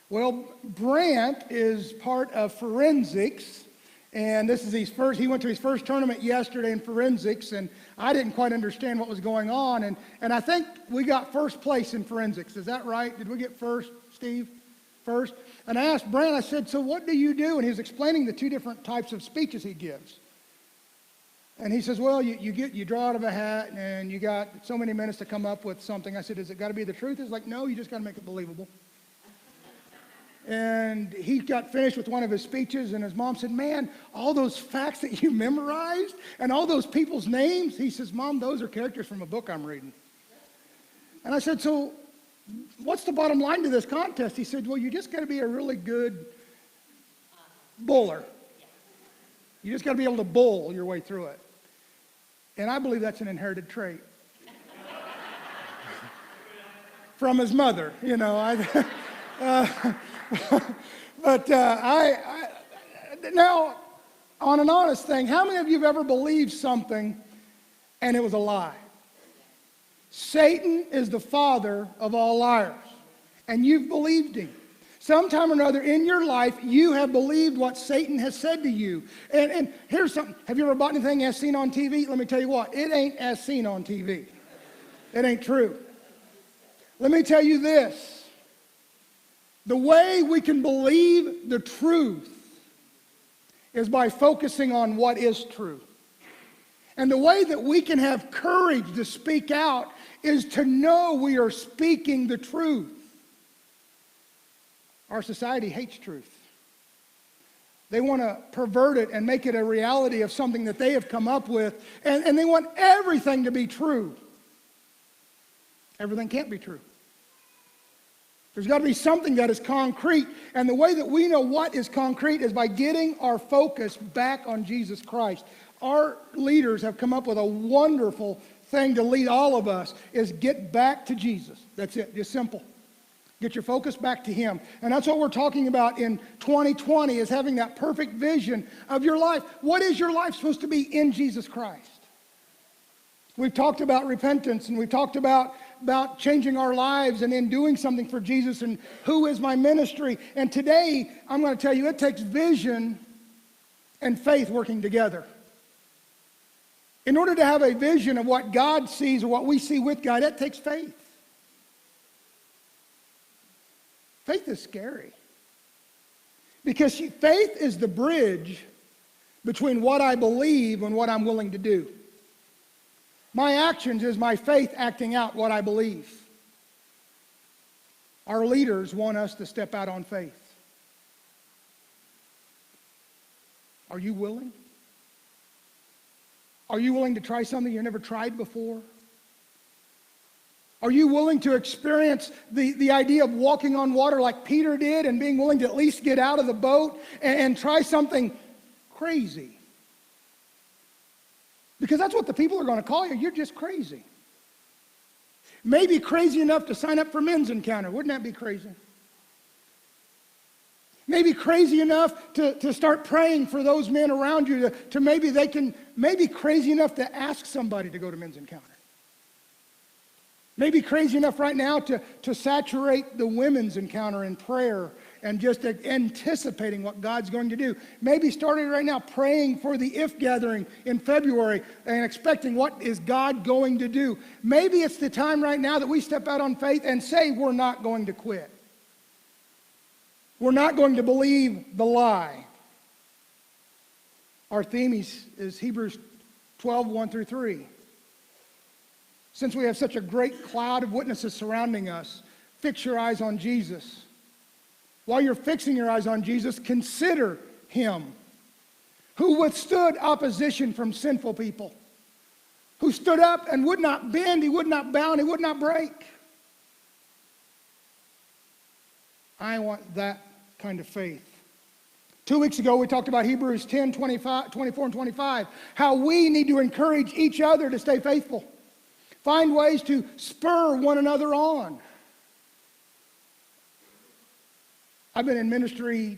Well, Brant is part of forensics, and this is he went to his first tournament yesterday in forensics, and I didn't quite understand what was going on, and I think we got first place in forensics. Is that right? Did we get first, Steve? First? And I asked Brant, I said, so what do you do? And he was explaining the two different types of speeches he gives. And he says, well, you draw out of a hat, and you got so many minutes to come up with something. I said, has it got to be the truth? He's like, no, you just got to make it believable. And he got finished with one of his speeches, and his mom said, man, all those facts that you memorized and all those people's names, he says, Mom, those are characters from a book I'm reading. And I said, so what's the bottom line to this contest? He said, well, you just got to be a really good bowler. You just got to be able to bowl your way through it. And I believe that's an inherited trait from his mother, you know. But now, on an honest thing, how many of you have ever believed something and it was a lie? Satan is the father of all liars, and you've believed him. Sometime or another in your life, you have believed what Satan has said to you. And here's something. Have you ever bought anything as seen on TV? Let me tell you what, it ain't as seen on TV. It ain't true. Let me tell you this. The way we can believe the truth is by focusing on what is true. And the way that we can have courage to speak out is to know we are speaking the truth. Our society hates truth. They want to pervert it and make it a reality of something that they have come up with, and they want everything to be true. Everything can't be true. There's got to be something that is concrete. And the way that we know what is concrete is by getting our focus back on Jesus Christ. Our leaders have come up with a wonderful thing to lead all of us, is get back to Jesus. That's it, just simple. Get your focus back to him. And that's what we're talking about in 2020, is having that perfect vision of your life. What is your life supposed to be in Jesus Christ? We've talked about repentance, and we've talked about changing our lives and then doing something for Jesus and who is my ministry. And today, I'm going to tell you, it takes vision and faith working together. In order to have a vision of what God sees or what we see with God, that takes faith. Faith is scary. Because faith is the bridge between what I believe and what I'm willing to do. My actions is my faith acting out what I believe. Our leaders want us to step out on faith. Are you willing? Are you willing to try something you've never tried before? Are you willing to experience the idea of walking on water like Peter did, and being willing to at least get out of the boat and try something crazy? Because that's what the people are going to call you. You're just crazy. Maybe crazy enough to sign up for Men's Encounter. Wouldn't that be crazy? Maybe crazy enough to start praying for those men around you, to maybe crazy enough to ask somebody to go to Men's Encounter. Maybe crazy enough right now to saturate the Women's Encounter in prayer and just anticipating what God's going to do. Maybe starting right now praying for the If Gathering in February and expecting what is God going to do. Maybe it's the time right now that we step out on faith and say we're not going to quit. We're not going to believe the lie. Our theme is Hebrews 12, 1 through 3. Since we have such a great cloud of witnesses surrounding us, fix your eyes on Jesus. While you're fixing your eyes on Jesus, consider him who withstood opposition from sinful people, who stood up and would not bend, he would not bow, and he would not break. I want that kind of faith. 2 weeks ago, we talked about Hebrews 10, 24 and 25, how we need to encourage each other to stay faithful. Find ways to spur one another on. I've been in ministry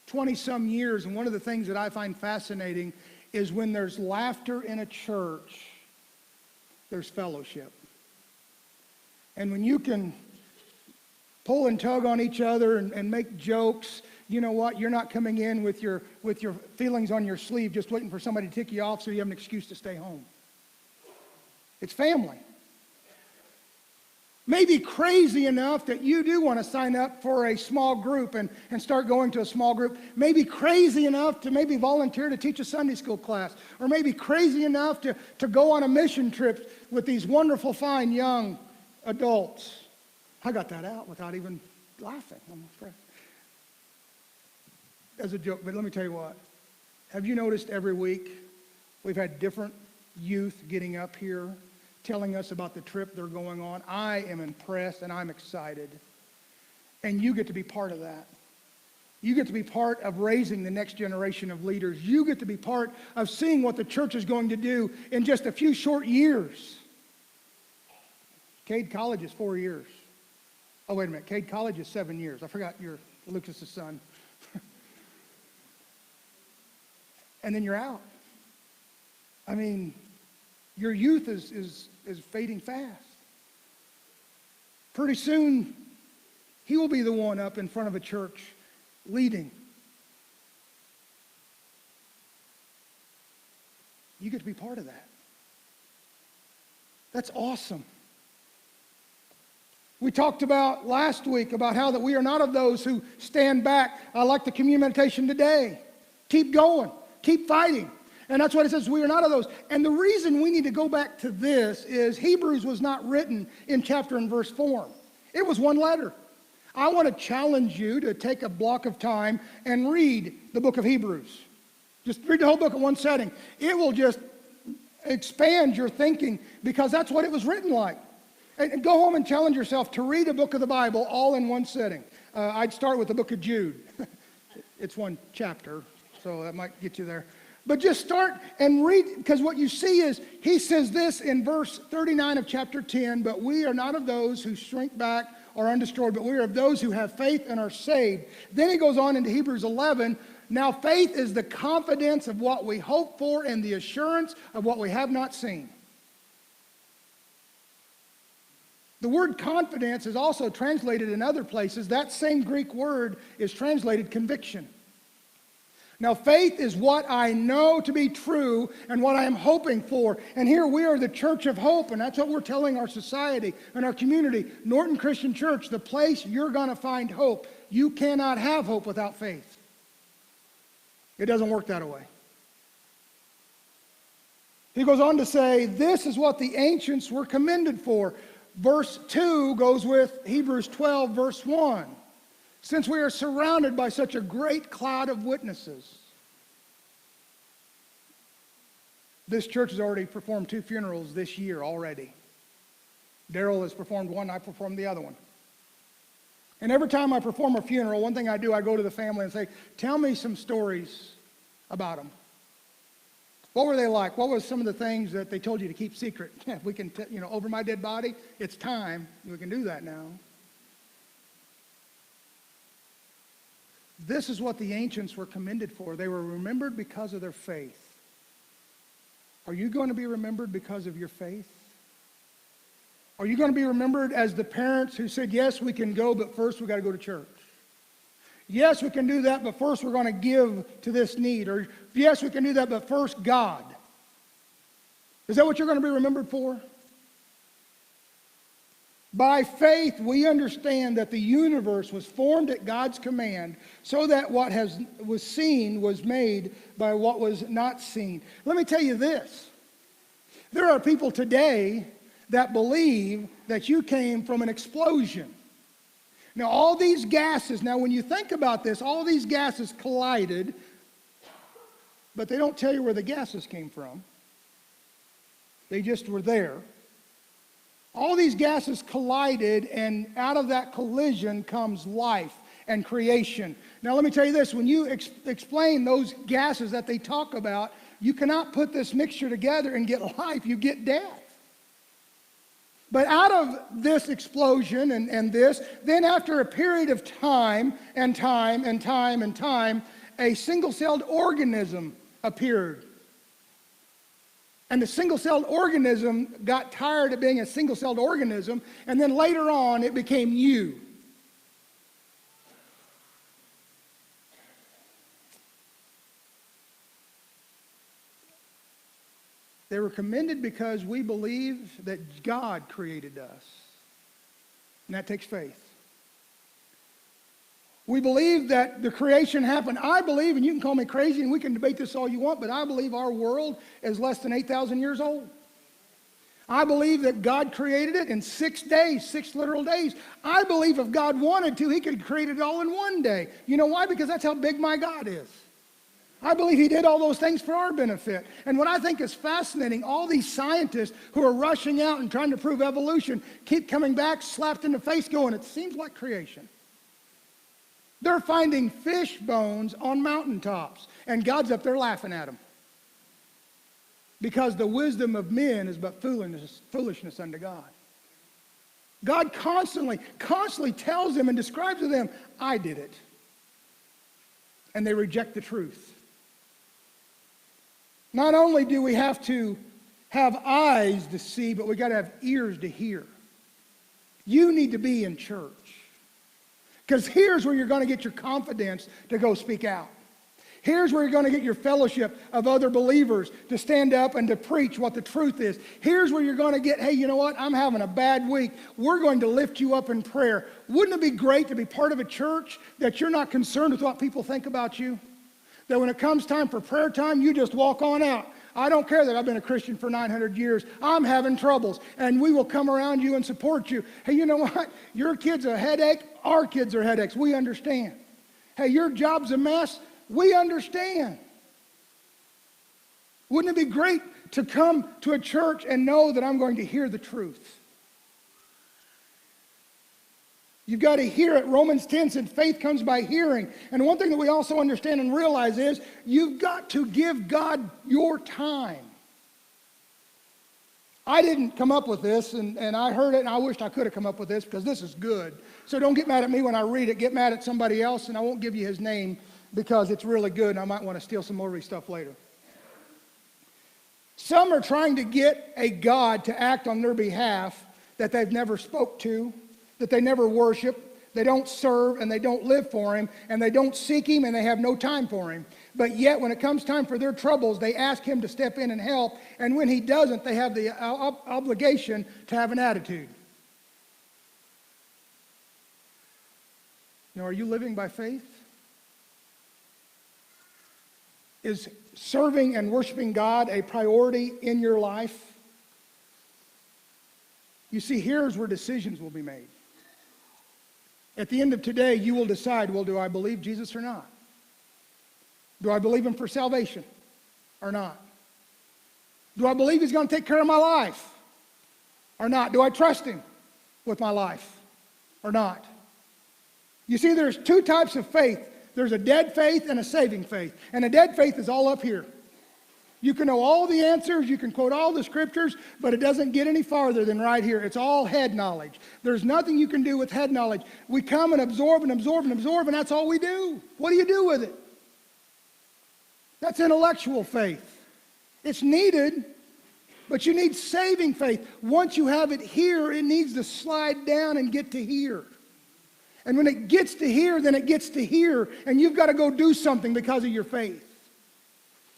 20-some years, and one of the things that I find fascinating is when there's laughter in a church, there's fellowship. And when you can pull and tug on each other and make jokes. You know what? You're not coming in with your feelings on your sleeve just waiting for somebody to tick you off so you have an excuse to stay home. It's family. Maybe crazy enough that you do want to sign up for a small group and start going to a small group. Maybe crazy enough to maybe volunteer to teach a Sunday school class. Or maybe crazy enough to go on a mission trip with these wonderful, fine young adults. I got that out without even laughing. I'm afraid. As a joke, but let me tell you what. Have you noticed every week we've had different youth getting up here telling us about the trip they're going on? I am impressed and I'm excited. And you get to be part of that. You get to be part of raising the next generation of leaders. You get to be part of seeing what the church is going to do in just a few short years. Cade College is 4 years. Oh, wait a minute. Cade College is 7 years. I forgot you're Lucas's son. And then you're out. I mean, your youth is fading fast. Pretty soon, he will be the one up in front of a church leading. You get to be part of that. That's awesome. We talked about last week about how that we are not of those who stand back. I like the communion meditation today. Keep going. Keep fighting. And that's what it says. We are not of those. And the reason we need to go back to this is Hebrews was not written in chapter and verse form. It was one letter. I want to challenge you to take a block of time and read the book of Hebrews. Just read the whole book in one setting. It will just expand your thinking because that's what it was written like. And go home and challenge yourself to read a book of the Bible all in one setting. I'd start with the book of Jude. It's one chapter, so that might get you there. But just start and read, because what you see is, he says this in verse 39 of chapter 10, but we are not of those who shrink back or are undestroyed, but we are of those who have faith and are saved. Then he goes on into Hebrews 11, now faith is the confidence of what we hope for and the assurance of what we have not seen. The word confidence is also translated in other places. That same Greek word is translated conviction. Now, faith is what I know to be true and what I am hoping for. And here we are the church of hope, and that's what we're telling our society and our community. Norton Christian Church, the place you're going to find hope. You cannot have hope without faith. It doesn't work that way. He goes on to say, this is what the ancients were commended for. Verse 2 goes with Hebrews 12, verse 1. Since we are surrounded by such a great cloud of witnesses. This church has already performed 2 funerals this year already. Daryl has performed one, I performed the other one. And every time I perform a funeral, one thing I do, I go to the family and say, tell me some stories about them. What were they like? What was some of the things that they told you to keep secret? If we can, over my dead body, it's time. We can do that now. This is what the ancients were commended for. They were remembered because of their faith. Are you going to be remembered because of your faith? Are you going to be remembered as the parents who said, yes, we can go, but first we got to go to church? Yes, we can do that, but first we're going to give to this need. Or yes, we can do that, but first God. Is that what you're going to be remembered for? By faith, we understand that the universe was formed at God's command so that what was seen was made by what was not seen. Let me tell you this. There are people today that believe that you came from an explosion. Now, all these gases, now when you think about this, all these gases collided, but they don't tell you where the gases came from. They just were there. All these gases collided, and out of that collision comes life and creation. Now, let me tell you this. When you explain those gases that they talk about, you cannot put this mixture together and get life. You get death. But out of this explosion and this, then after a period of time, a single-celled organism appeared. And the single-celled organism got tired of being a single-celled organism, and then later on it became you. They were commended because we believe that God created us. And that takes faith. We believe that the creation happened. I believe, and you can call me crazy, and we can debate this all you want, but I believe our world is less than 8,000 years old. I believe that God created it in 6 days, 6 literal days. I believe if God wanted to, he could create it all in one day. You know why? Because that's how big my God is. I believe he did all those things for our benefit. And what I think is fascinating, all these scientists who are rushing out and trying to prove evolution keep coming back, slapped in the face, going, it seems like creation. They're finding fish bones on mountaintops, and God's up there laughing at them. Because the wisdom of men is but foolishness unto God. God constantly tells them and describes to them, I did it. And they reject the truth. Not only do we have to have eyes to see, but we got to have ears to hear. You need to be in church. Because here's where you're going to get your confidence to go speak out. Here's where you're going to get your fellowship of other believers to stand up and to preach what the truth is. Here's where you're going to get, hey, you know what? I'm having a bad week. We're going to lift you up in prayer. Wouldn't it be great to be part of a church that you're not concerned with what people think about you? That when it comes time for prayer time, you just walk on out. I don't care that I've been a Christian for 900 years. I'm having troubles. And we will come around you and support you. Hey, you know what? Your kid's a headache. Our kids are headaches. We understand. Hey, your job's a mess. We understand. Wouldn't it be great to come to a church and know that I'm going to hear the truth? You've got to hear it. Romans 10 said faith comes by hearing. And one thing that we also understand and realize is you've got to give God your time. I didn't come up with this, and I heard it, and I wished I could have come up with this because this is good. So don't get mad at me when I read it. Get mad at somebody else, and I won't give you his name because it's really good, and I might want to steal some more of his stuff later. Some are trying to get a God to act on their behalf that they've never spoke to, that they never worship, they don't serve, and they don't live for him, and they don't seek him, and they have no time for him. But yet, when it comes time for their troubles, they ask him to step in and help, and when he doesn't, they have the obligation to have an attitude. Now, are you living by faith? Is serving and worshiping God a priority in your life? You see, here's where decisions will be made. At the end of today, you will decide, well, do I believe Jesus or not? Do I believe him for salvation or not? Do I believe he's going to take care of my life or not? Do I trust him with my life or not? You see, there's two types of faith. There's a dead faith and a saving faith. And a dead faith is all up here. You can know all the answers, you can quote all the scriptures, but it doesn't get any farther than right here. It's all head knowledge. There's nothing you can do with head knowledge. We come and absorb and absorb and absorb, and that's all we do. What do you do with it? That's intellectual faith. It's needed, but you need saving faith. Once you have it here, it needs to slide down and get to here. And when it gets to here, then it gets to here, and you've got to go do something because of your faith.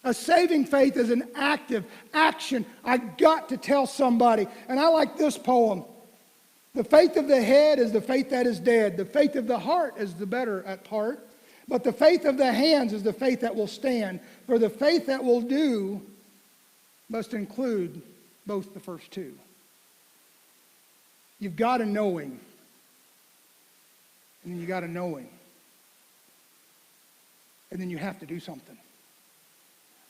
A saving faith is an active action. I got to tell somebody. And I like this poem. The faith of the head is the faith that is dead. The faith of the heart is the better at part. But the faith of the hands is the faith that will stand. For the faith that will do must include both the first two. You've got to know him. And then you got to know him. And then you have to do something.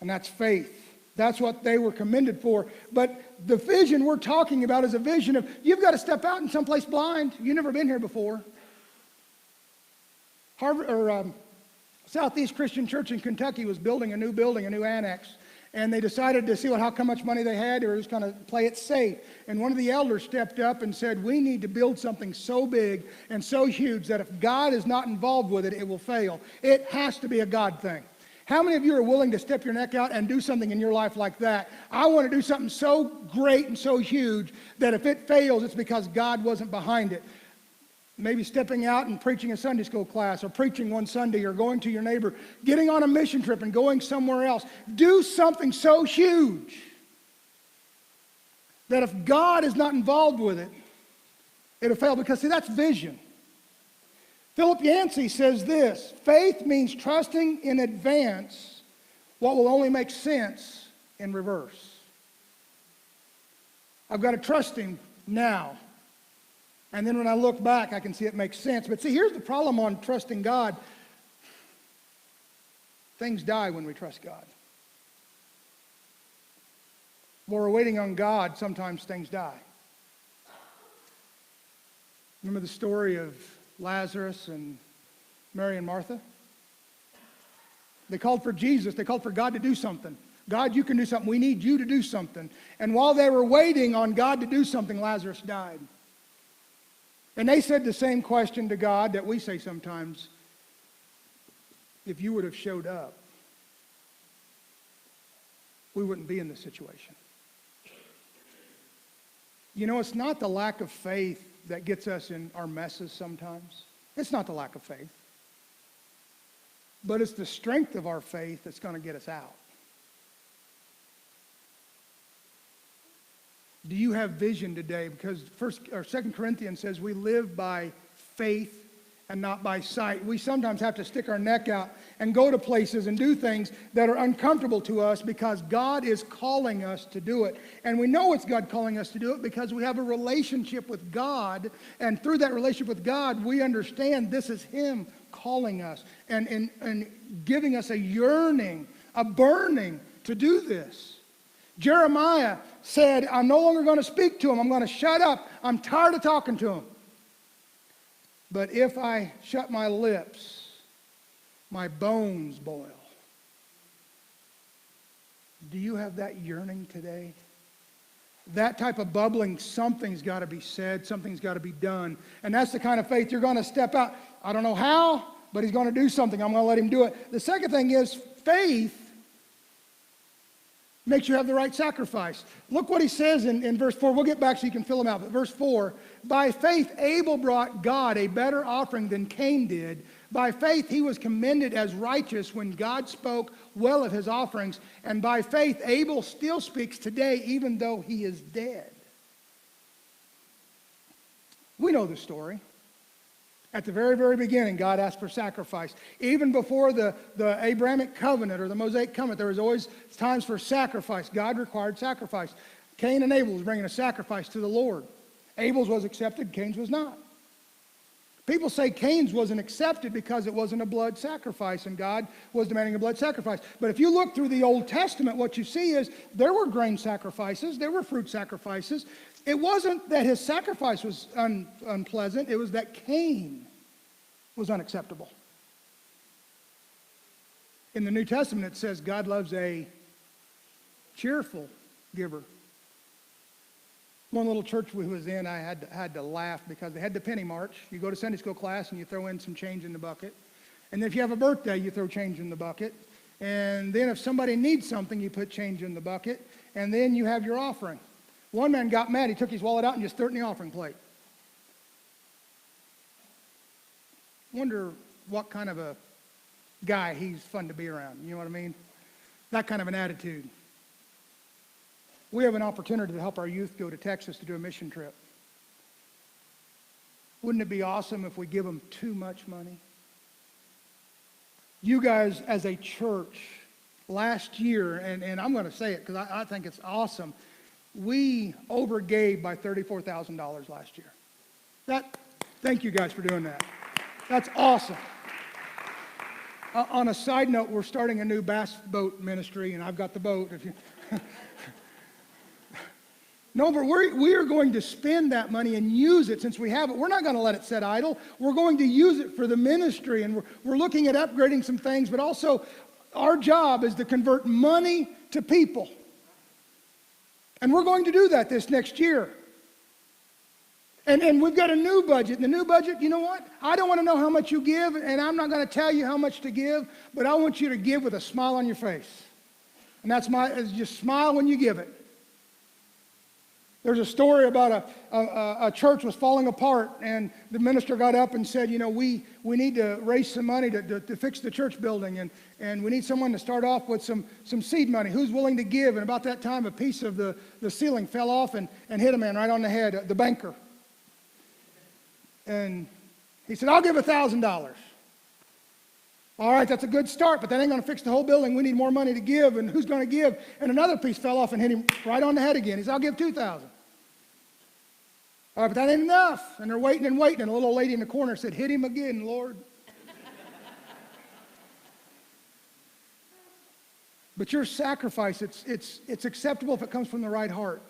And that's faith. That's what they were commended for. But the vision we're talking about is a vision of, you've got to step out in someplace blind. You've never been here before. Southeast Christian Church in Kentucky was building a new building, a new annex. And they decided to see how much money they had. They were just going to play it safe. And one of the elders stepped up and said, we need to build something so big and so huge that if God is not involved with it, it will fail. It has to be a God thing. How many of you are willing to step your neck out and do something in your life like that? I want to do something so great and so huge that if it fails, it's because God wasn't behind it. Maybe stepping out and preaching a Sunday school class or preaching one Sunday or going to your neighbor, getting on a mission trip and going somewhere else. Do something so huge that if God is not involved with it, it'll fail. Because, see, that's vision. Philip Yancey says this: faith means trusting in advance what will only make sense in reverse. I've got to trust Him now. And then when I look back, I can see it makes sense. But see, here's the problem on trusting God. Things die when we trust God. While we're waiting on God, sometimes things die. Remember the story of Lazarus and Mary and Martha? They called for Jesus. They called for God to do something. God, you can do something. We need you to do something. And while they were waiting on God to do something, Lazarus died. And they said the same question to God that we say sometimes: if you would have showed up, we wouldn't be in this situation. You know, it's not the lack of faith that gets us in our messes sometimes. It's not the lack of faith. But it's the strength of our faith that's going to get us out. Do you have vision today? Because 2 Corinthians says we live by faith and not by sight. We sometimes have to stick our neck out and go to places and do things that are uncomfortable to us because God is calling us to do it. And we know it's God calling us to do it because we have a relationship with God. And through that relationship with God, we understand this is Him calling us and giving us a yearning, a burning to do this. Jeremiah said, I'm no longer going to speak to him. I'm going to shut up. I'm tired of talking to him. But if I shut my lips, my bones boil. Do you have that yearning today? That type of bubbling, something's got to be said, something's got to be done. And that's the kind of faith you're going to step out. I don't know how, but He's going to do something. I'm going to let Him do it. The second thing is faith makes you have the right sacrifice. Look what he says in verse 4. We'll get back so you can fill them out. But verse 4, by faith Abel brought God a better offering than Cain did. By faith he was commended as righteous when God spoke well of his offerings. And by faith Abel still speaks today even though he is dead. We know the story. At the very, very beginning, God asked for sacrifice. Even before the Abrahamic covenant or the Mosaic covenant, there was always times for sacrifice. God required sacrifice. Cain and Abel was bringing a sacrifice to the Lord. Abel's was accepted, Cain's was not. People say Cain's wasn't accepted because it wasn't a blood sacrifice, and God was demanding a blood sacrifice. But if you look through the Old Testament, what you see is there were grain sacrifices, there were fruit sacrifices. It wasn't that his sacrifice was unpleasant, it was that Cain was unacceptable. In the New Testament, it says God loves a cheerful giver. One little church we was in, I had to laugh because they had the penny march. You go to Sunday school class and you throw in some change in the bucket. And then if you have a birthday, you throw change in the bucket. And then if somebody needs something, you put change in the bucket. And then you have your offering. One man got mad. He took his wallet out and just threw it in the offering plate. Wonder what kind of a guy he's fun to be around. You know what I mean? That kind of an attitude. We have an opportunity to help our youth go to Texas to do a mission trip. Wouldn't it be awesome if we give them too much money? You guys as a church, last year, and I'm going to say it because I think it's awesome, we overgave by $34,000 last year. Thank you guys for doing that. That's awesome. On a side note, we're starting a new bass boat ministry, and I've got the boat. If you No, but we are going to spend that money and use it since we have it. We're not going to let it sit idle. We're going to use it for the ministry, and we're looking at upgrading some things, but also our job is to convert money to people. And we're going to do that this next year. And we've got a new budget. And the new budget, you know what? I don't want to know how much you give, and I'm not going to tell you how much to give, but I want you to give with a smile on your face. And that's just smile when you give it. There's a story about a church was falling apart, and the minister got up and said, we need to raise some money to fix the church building, and we need someone to start off with some seed money. Who's willing to give? And about that time, a piece of the ceiling fell off and hit a man right on the head, the banker. And he said, I'll give $1,000. All right, that's a good start, but that ain't going to fix the whole building. We need more money to give, and who's going to give? And another piece fell off and hit him right on the head again. He said, I'll give $2,000. All right, but that ain't enough. And they're waiting, and a little old lady in the corner said, hit him again, Lord. But your sacrifice, it's acceptable if it comes from the right heart.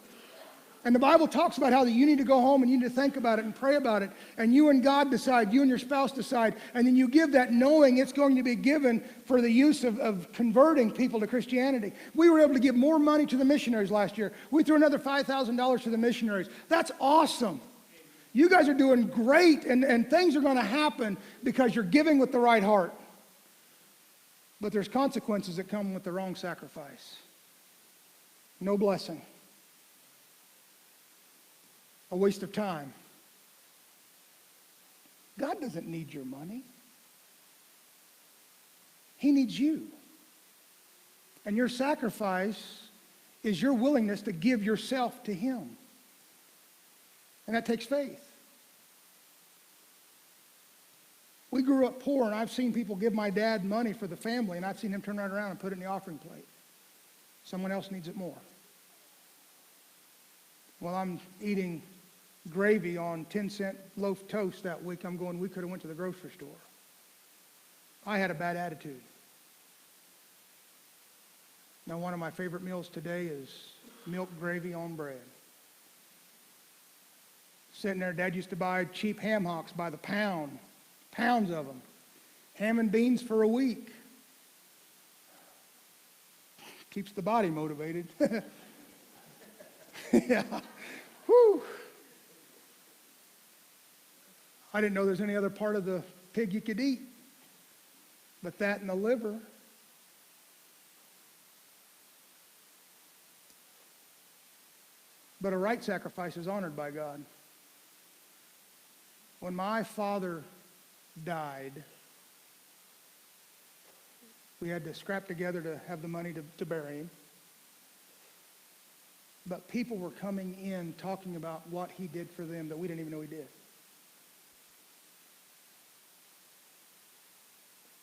And the Bible talks about how you need to go home and you need to think about it and pray about it. And you and God decide, you and your spouse decide. And then you give that knowing it's going to be given for the use of converting people to Christianity. We were able to give more money to the missionaries last year. We threw another $5,000 to the missionaries. That's awesome. You guys are doing great, and things are going to happen because you're giving with the right heart. But there's consequences that come with the wrong sacrifice. No blessing. A waste of time. God doesn't need your money. He needs you. And your sacrifice is your willingness to give yourself to Him. And that takes faith. We grew up poor, and I've seen people give my dad money for the family, and I've seen him turn right around and put it in the offering plate. Someone else needs it more. Well, I'm eating gravy on 10-cent loaf toast that week. I'm going, we could have went to the grocery store. I had a bad attitude. Now, one of my favorite meals today is milk gravy on bread. Sitting there, Dad used to buy cheap ham hocks by the pound, pounds of them. Ham and beans for a week. Keeps the body motivated. Yeah. Whew. I didn't know there's any other part of the pig you could eat, but that and the liver. But a right sacrifice is honored by God. When my father died, we had to scrap together to have the money to bury him. But people were coming in talking about what he did for them that we didn't even know he did.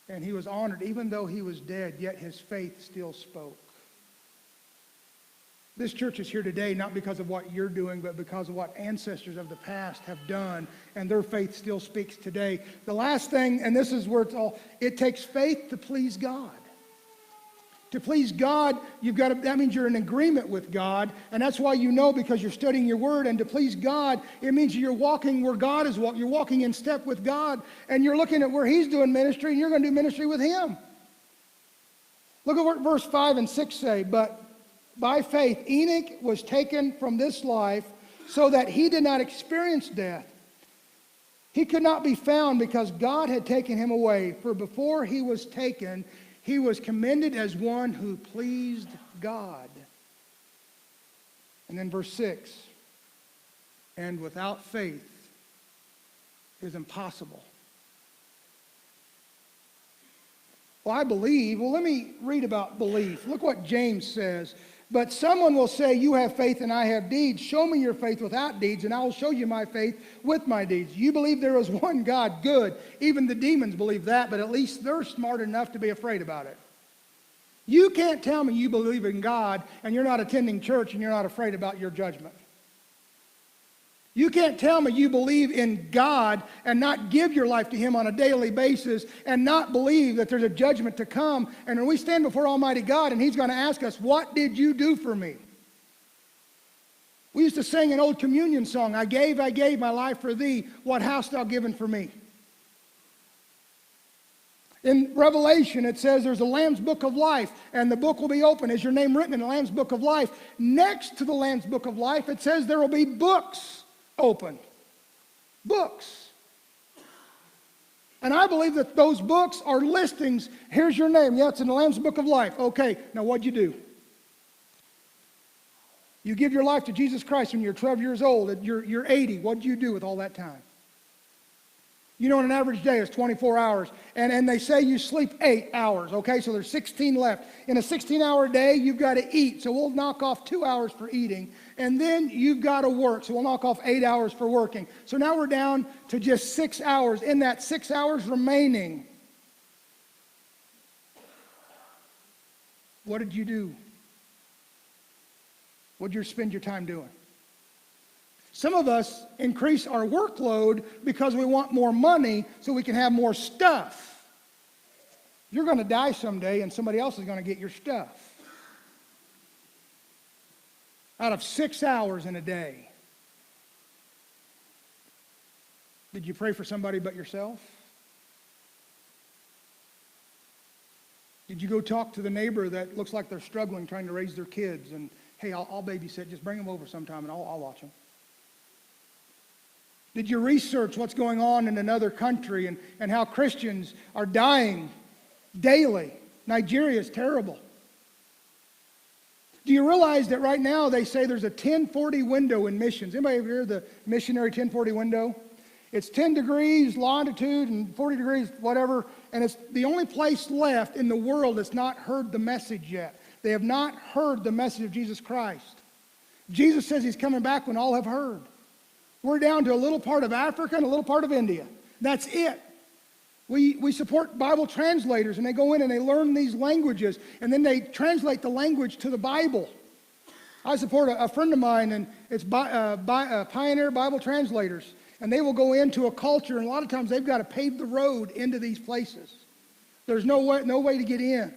And he was honored, even though he was dead, yet his faith still spoke. This church is here today not because of what you're doing, but because of what ancestors of the past have done, and their faith still speaks today. The last thing, and this is where it takes faith to please God. To please God, that means you're in agreement with God, and that's why you know, because you're studying your word. And to please God, it means you're walking where God is walking. You're walking in step with God, and you're looking at where He's doing ministry, and you're going to do ministry with Him. Look at what verse 5 and 6 say. But by faith, Enoch was taken from this life so that he did not experience death. He could not be found because God had taken him away. For before he was taken, he was commended as one who pleased God. And then verse 6, and without faith is impossible. Well, I believe. Well, let me read about belief. Look what James says. But someone will say, you have faith and I have deeds. Show me your faith without deeds, and I will show you my faith with my deeds. You believe there is one God. Good. Even the demons believe that, but at least they're smart enough to be afraid about it. You can't tell me you believe in God and you're not attending church and you're not afraid about your judgment. You can't tell me you believe in God and not give your life to Him on a daily basis and not believe that there's a judgment to come. And when we stand before Almighty God and He's going to ask us, what did you do for me? We used to sing an old communion song, I gave my life for thee. What hast thou given for me? In Revelation, it says there's a Lamb's Book of Life, and the book will be open. Is your name written in the Lamb's Book of Life? Next to the Lamb's Book of Life, it says there will be books open. Books. And I believe that those books are listings. Here's your name. Yeah, it's in the Lamb's Book of Life. Okay, now what'd you do? You give your life to Jesus Christ when you're 12 years old. You're 80. What did you do with all that time? You know, in an average day, it's 24 hours. And they say you sleep 8 hours, okay? So there's 16 left. In a 16-hour day, you've got to eat. So we'll knock off 2 hours for eating. And then you've got to work. So we'll knock off 8 hours for working. So now we're down to just 6 hours. In that 6 hours remaining, what did you do? What did you spend your time doing? Some of us increase our workload because we want more money so we can have more stuff. You're going to die someday and somebody else is going to get your stuff. Out of 6 hours in a day, did you pray for somebody but yourself? Did you go talk to the neighbor that looks like they're struggling trying to raise their kids and, hey, I'll babysit, just bring them over sometime and I'll watch them? Did you research what's going on in another country and how Christians are dying daily? Nigeria is terrible. Do you realize that right now they say there's a 1040 window in missions? Anybody ever hear the missionary 1040 window? It's 10 degrees longitude and 40 degrees whatever, and it's the only place left in the world that's not heard the message yet. They have not heard the message of Jesus Christ. Jesus says he's coming back when all have heard. We're down to a little part of Africa and a little part of India. That's it. We support Bible translators, and they go in and they learn these languages, and then they translate the language to the Bible. I support a friend of mine, and it's Pioneer Bible Translators, and they will go into a culture, and a lot of times they've got to pave the road into these places. There's no way to get in.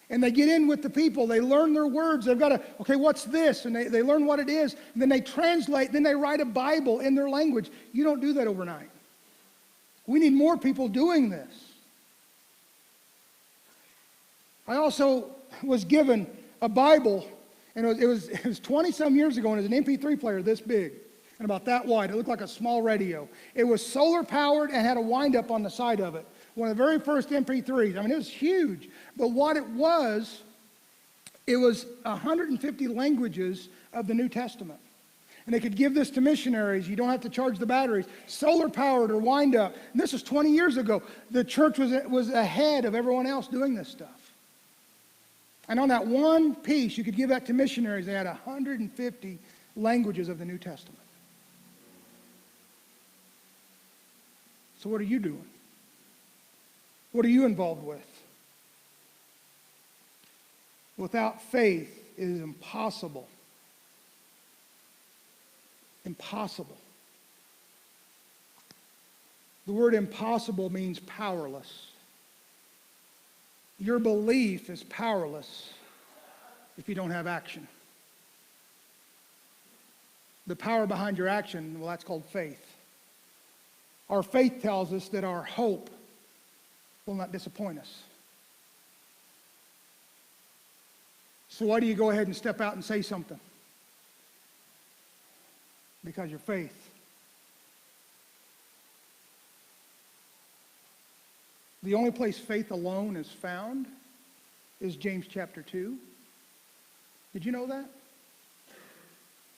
And they get in with the people. They learn their words. They've got to, okay, what's this? And they learn what it is. And then they translate. Then they write a Bible in their language. You don't do that overnight. We need more people doing this. I also was given a Bible, and it was 20-some years ago, and it was an MP3 player this big and about that wide. It looked like a small radio. It was solar powered and had a wind-up on the side of it. One of the very first MP3s. I mean, it was huge. But what it was 150 languages of the New Testament. And they could give this to missionaries. You don't have to charge the batteries. Solar powered or wind up. And this was 20 years ago. The church was ahead of everyone else doing this stuff. And on that one piece, you could give that to missionaries. They had 150 languages of the New Testament. So what are you doing? What are you involved with? Without faith, it is impossible. Impossible. The word impossible means powerless. Your belief is powerless if you don't have action. The power behind your action, well, that's called faith. Our faith tells us that our hope will not disappoint us. So why do you go ahead and step out and say something? Because your faith. The only place faith alone is found is James chapter 2. Did you know that?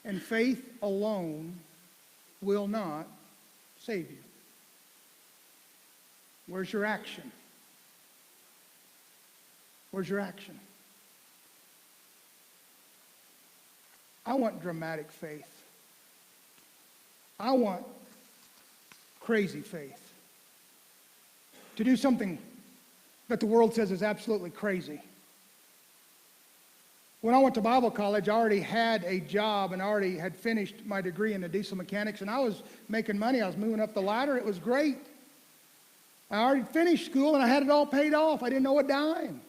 And faith alone will not save you. Where's your action? Where's your action? I want dramatic faith. I want crazy faith. To do something that the world says is absolutely crazy. When I went to Bible college, I already had a job and I already had finished my degree in the diesel mechanics, and I was making money. I was moving up the ladder. It was great. I already finished school and I had it all paid off. I didn't know a dime.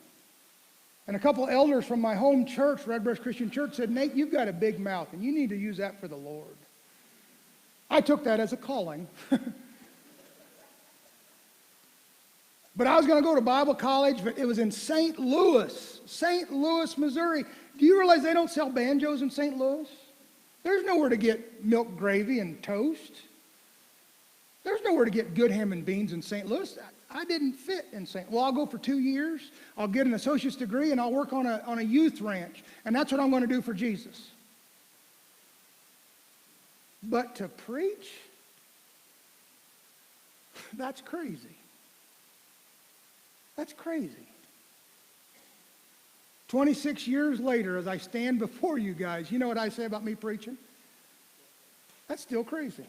And a couple of elders from my home church, Redbreast Christian Church, said, Nate, you've got a big mouth and you need to use that for the Lord. I took that as a calling. But I was going to go to Bible college, but it was in St. Louis, Missouri. Do you realize they don't sell banjos in St. Louis? There's nowhere to get milk gravy and toast. There's nowhere to get good ham and beans in St. Louis. I didn't fit in St. Well, I'll go for 2 years. I'll get an associate's degree, and I'll work on a youth ranch. And that's what I'm going to do for Jesus. But to preach, that's crazy. That's crazy. 26 years later, as I stand before you guys, you know what I say about me preaching? That's still crazy.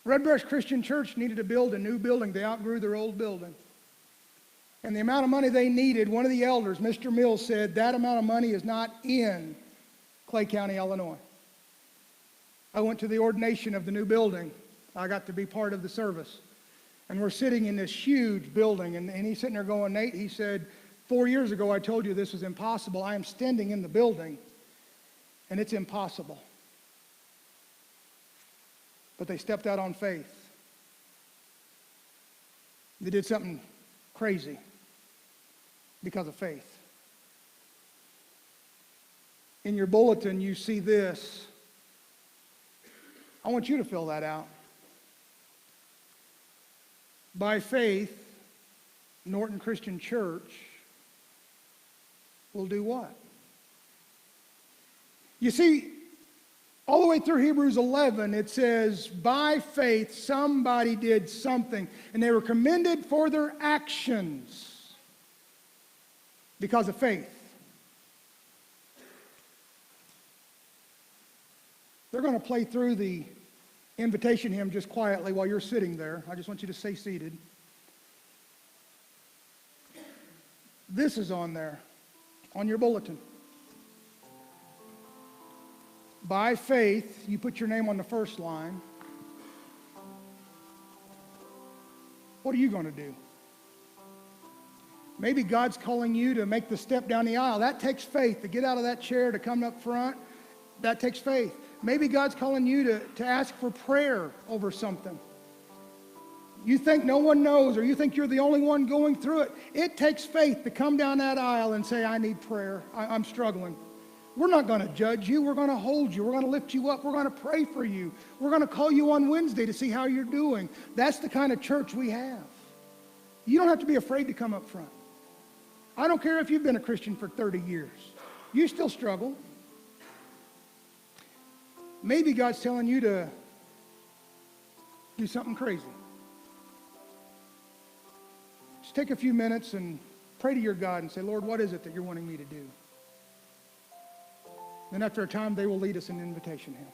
Red Brush Christian Church needed to build a new building. They outgrew their old building. And the amount of money they needed, one of the elders, Mr. Mills, said that amount of money is not in Clay County, Illinois. I went to the ordination of the new building. I got to be part of the service. And we're sitting in this huge building, and he's sitting there going, Nate, he said, 4 years ago I told you this was impossible. I am standing in the building, and it's impossible. But they stepped out on faith. They did something crazy because of faith. In your bulletin, you see this. I want you to fill that out. By faith, Norton Christian Church will do what? You see, all the way through Hebrews 11, it says, by faith, somebody did something, and they were commended for their actions because of faith. They're going to play through the invitation hymn just quietly while you're sitting there. I just want you to stay seated. This is on there, on your bulletin. By faith, you put your name on the first line. What are you going to do? Maybe God's calling you to make the step down the aisle. That takes faith. To get out of that chair, to come up front, that takes faith. Maybe God's calling you to ask for prayer over something. You think no one knows, or you think you're the only one going through it. It takes faith to come down that aisle and say, I need prayer. I'm struggling. We're not going to judge you. We're going to hold you. We're going to lift you up. We're going to pray for you. We're going to call you on Wednesday to see how you're doing. That's the kind of church we have. You don't have to be afraid to come up front. I don't care if you've been a Christian for 30 years. You still struggle. Maybe God's telling you to do something crazy. Just take a few minutes and pray to your God and say, Lord, what is it that you're wanting me to do? Then after a time, they will lead us in the invitation hymn.